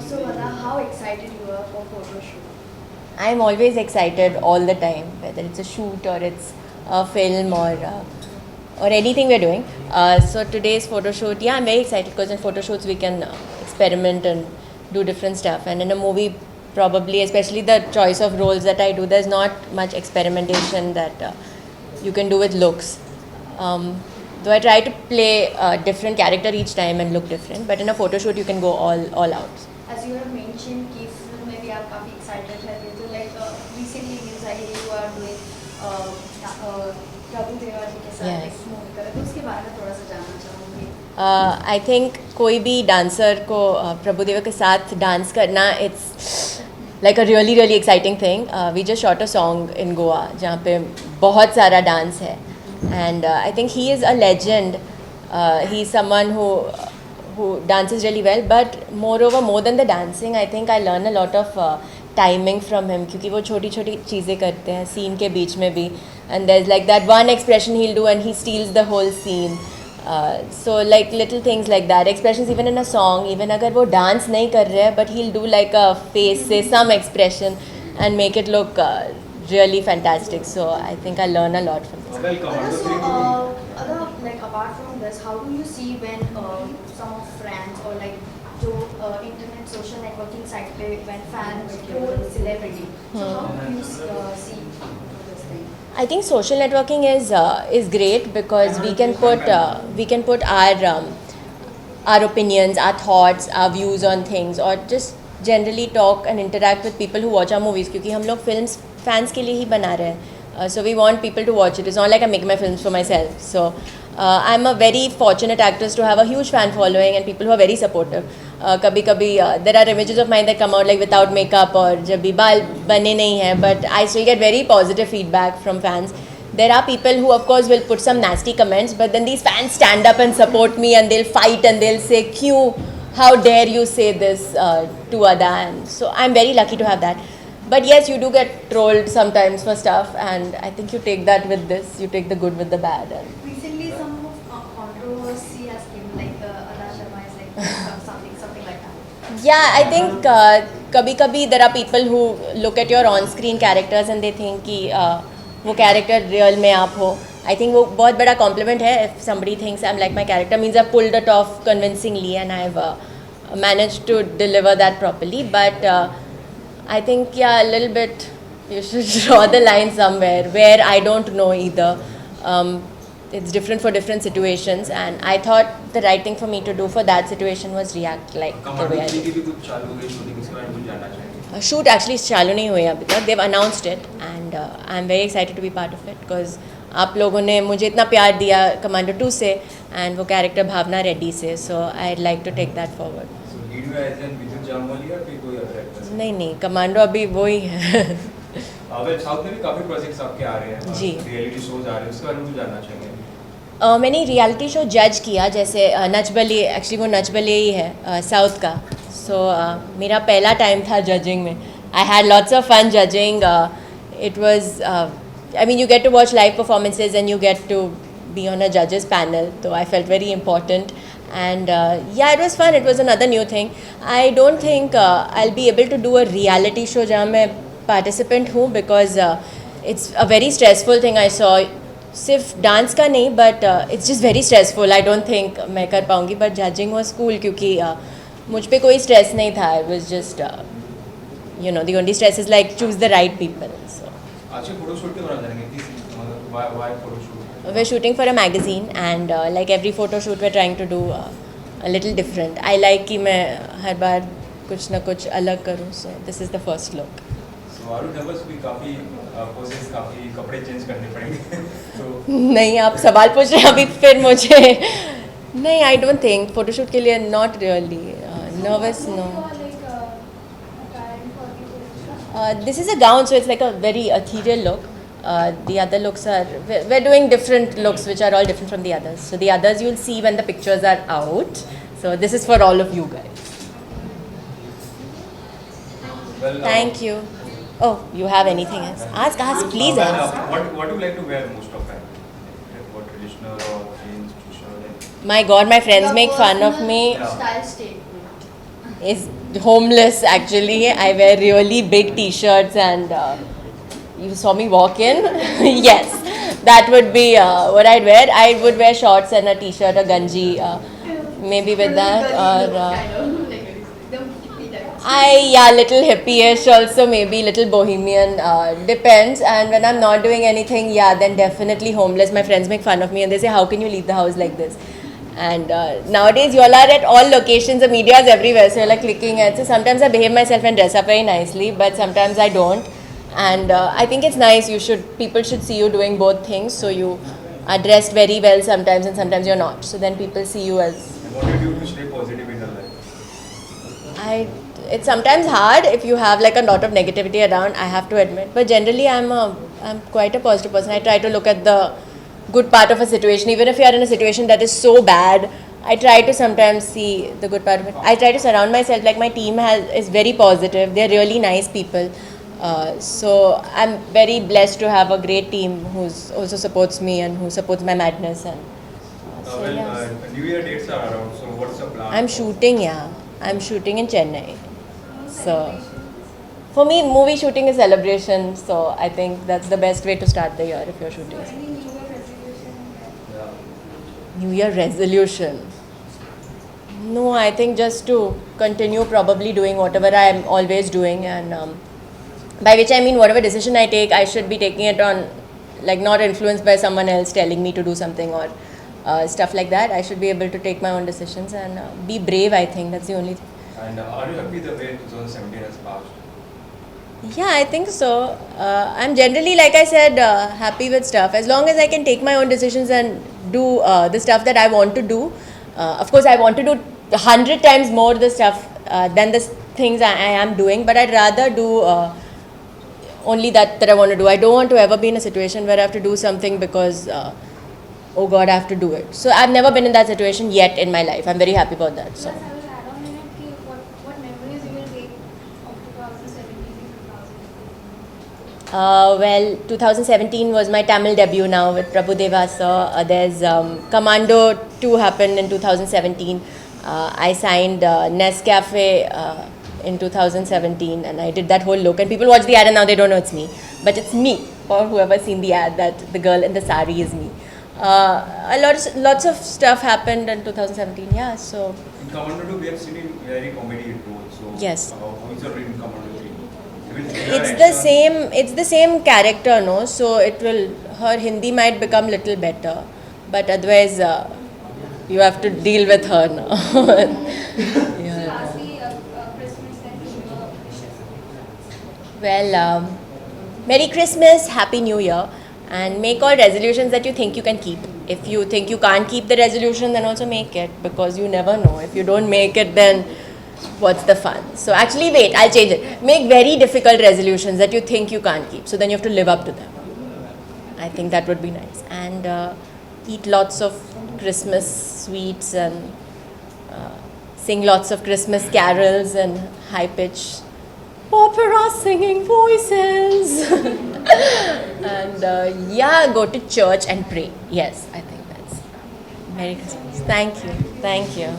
So Vada, how excited you are for photo shoot? I'm always excited all the time, whether it's a shoot or it's a film or anything we're doing. So today's photo shoot, yeah, I'm very excited because in photo shoots we can experiment and do different stuff. And in a movie, probably, especially the choice of roles that I do, there's not much experimentation that you can do with looks. Though I try to play a different character each time and look different, but in a photo shoot you can go all out. As you have mentioned कि film में भी आप काफी excited रहते हो, तो like recently news आई है you are doing प्रभु देवा जी के साथ Yes. एक मूवी कर रहे हो, तो उसके बारे में थोड़ा सा जानना चाहूँगी. आई थिंक कोई भी डांसर को प्रभुदेवा के साथ डांस करना it's like a really really exciting thing. We just shot a song in Goa जहाँ पे बहुत सारा डांस है and I think he is a legend. He is someone who dances really well, but moreover, more than the dancing, I think I learn a lot of timing from him क्योंकि वो छोटी छोटी चीज़ें करते हैं scene के बीच में भी, and there's like that one expression he'll do and he steals the whole scene. So like little things like that, expressions even in a song, even अगर वो dance नहीं कर रहे हैं but he'll do like a face, say some expression and make it look really fantastic. So I think I learn a lot from this. Other like apart from this, how do you see when some of friends or like जो internet social networking site पे when fans troll celebrity, so how do you see this thing? I think social networking is great because we can put our opinions, our thoughts, our views on things, or just generally talk and interact with people who watch our movies. क्योंकि हम लोग films fans के लिए ही बना रहे हैं. So we want people to watch it. It's not like I'm making my films for myself. So I'm a very fortunate actress to have a huge fan following and people who are very supportive. कभी कभी there are images of mine that come out like without makeup और जब भी बाल बने नहीं हैं, but I still get very positive feedback from fans. There are people who of course will put some nasty comments, but then these fans stand up and support me and they'll fight and they'll say, "Kyun? How dare you say this to Ada?" And so I'm very lucky to have that. But yes, you do get trolled sometimes for stuff, and I think you take that with this. You take the good with the bad. And Recently, some of controversy has came like Ada Sharma is like something like that. yeah, I think कभी-कभी there are people who look at your on-screen characters and they think कि वो character real में आप हो. I think वो बहुत बड़ा compliment है if somebody thinks I'm like my character, means I've pulled it off convincingly and I've managed to deliver that properly. But I think yeah, a little bit you should draw the line somewhere where I don't know either. It's different for different situations, and I thought the right thing for me to do for that situation was react like the way I did. की भी कुछ चालू हो गई shooting, इसके बारे में कुछ जानना चाहेंगे? Shoot actually चालू नहीं हुई अभी तक. They've announced it and I'm very excited to be part of it because आप लोगों ने मुझे इतना प्यार दिया कमांडो 2 से and वो कैरेक्टर भावना रेड्डी से, so I'd like to take that forward. So lead में as in विद्युत जामवाली या फिर कोई other actors? नहीं कमांडो अभी वो ही है. वेल साउथ में भी काफी प्रोजेक्ट्स आपके आ रहे हैं, जी. रियलिटी शोज आ रहे हैं, उसके बारे में कुछ जानना चाहेंगे? मैंने रियलिटी शो जज किया, जैसे नच बलिए, एक्चुअली वो नच बलिए ही है साउथ का. सो मेरा पहला टाइम था जजिंग में. I had lots of fun judging. It was I mean you get to watch live performances and you get to be on a judges panel, so I felt very important. And yeah, it was fun. It was another new thing. I don't think I'll be able to do a reality show जहाँ मैं participant हूँ because it's a very stressful thing. I saw सिर्फ dance का नहीं, but it's just very stressful. I don't think मैं कर पाऊँगी. But judging was cool क्योंकि मुझ पे कोई stress नहीं था. It was just you know, the only stress is like choose the right people. So आज के फोटो शूट के दौरान जानेंगे why photo shoot? we're shooting for a magazine and like every photo shoot we're trying to do a little different. I like कि मैं हर बार कुछ ना कुछ अलग करूँ. So this is the first look. So are you nervous भी काफी poses काफी कपड़े चेंज करने पड़ेंगे तो नहीं, आप सवाल पूछ रहे हैं अभी फिर मुझे. नहीं, आई डोंट थिंक फोटोशूट के लिए not really nervous. No, this is a gown so it's like a very ethereal look. The other looks are, we're doing different looks which are all different from the others. So the others you'll see when the pictures are out. So this is for all of you guys. well Thank you. Oh, you have anything else? Ask, please ask. what do you like to wear most of the time? Like what traditional or jeans, t-shirt? Like My God, my friends make fun of me. Style statement. Is homeless actually. I wear really big t-shirts and you saw me walk in. Yes, that would be what I'd wear. I would wear shorts and a t-shirt, a ganji, maybe with that, or little hippie-ish also, maybe little bohemian, depends. And when I'm not doing anything, yeah, then definitely homeless. My friends make fun of me and they say, how can you leave the house like this? And nowadays you all are at all locations, the media is everywhere, so you're like clicking at. So sometimes I behave myself and dress up very nicely, but sometimes I don't. And I think it's nice, people should see you doing both things. So you are dressed very well sometimes and sometimes you're not. So then people see you as... And what do you do to stay positive in your life? It's sometimes hard if you have like a lot of negativity around, I have to admit. But generally I'm quite a positive person. I try to look at the good part of a situation. Even if you are in a situation that is so bad, I try to sometimes see the good part of it. I try to surround myself, like my team is very positive. They're really nice people. So I'm very blessed to have a great team who also supports me and who supports my madness. And New Year dates are around, so what's the plan? I'm shooting in Chennai. So for me, movie shooting is celebration. So I think that's the best way to start the year if you're shooting. Any New Year resolution? Yeah. New Year resolution? No, I think just to continue probably doing whatever I'm always doing, and by which I mean whatever decision I take, I should be taking it on, like not influenced by someone else telling me to do something or stuff like that. I should be able to take my own decisions and be brave. I think that's the only thing. And are you happy the way 2017 has passed? Yeah, I think so. I'm generally, like I said, happy with stuff. As long as I can take my own decisions and do the stuff that I want to do. Of course, I want to do 100 times more the stuff than the things I am doing. But I'd rather do only that I want to do. I don't want to ever be in a situation where I have to do something because, oh God, I have to do it. So I've never been in that situation yet in my life. I'm very happy about that. So. Plus, I will add on in it ki what memories you will take of 2017 to 2018? Well, 2017 was my Tamil debut now with Prabhu Deva sir. There's Commando 2 happened in 2017. I signed Nescafe in 2017 and I did that whole look. And people watch the ad and now they don't know it's me. But it's me, for whoever's seen the ad, that the girl in the sari is me. Lots of stuff happened in 2017, yeah, so... In Commando 2, we have seen in very comedy role. So yes. How is your in Commando 3? It's the same character, no? So her Hindi might become little better, but otherwise you have to deal with her now. Yeah. Lastly, Christmas and New Year wishes. Well, Merry Christmas, Happy New Year, and make all resolutions that you think you can keep. If you think you can't keep the resolution, then also make it, because you never know. If you don't make it, then what's the fun? So actually, wait, I'll change it. Make very difficult resolutions that you think you can't keep. So then you have to live up to them. I think that would be nice. And eat lots of Christmas sweets and sing lots of Christmas carols and high-pitched opera singing voices. And go to church and pray. Yes, I think that's Merry Christmas. Thank you. Thank you.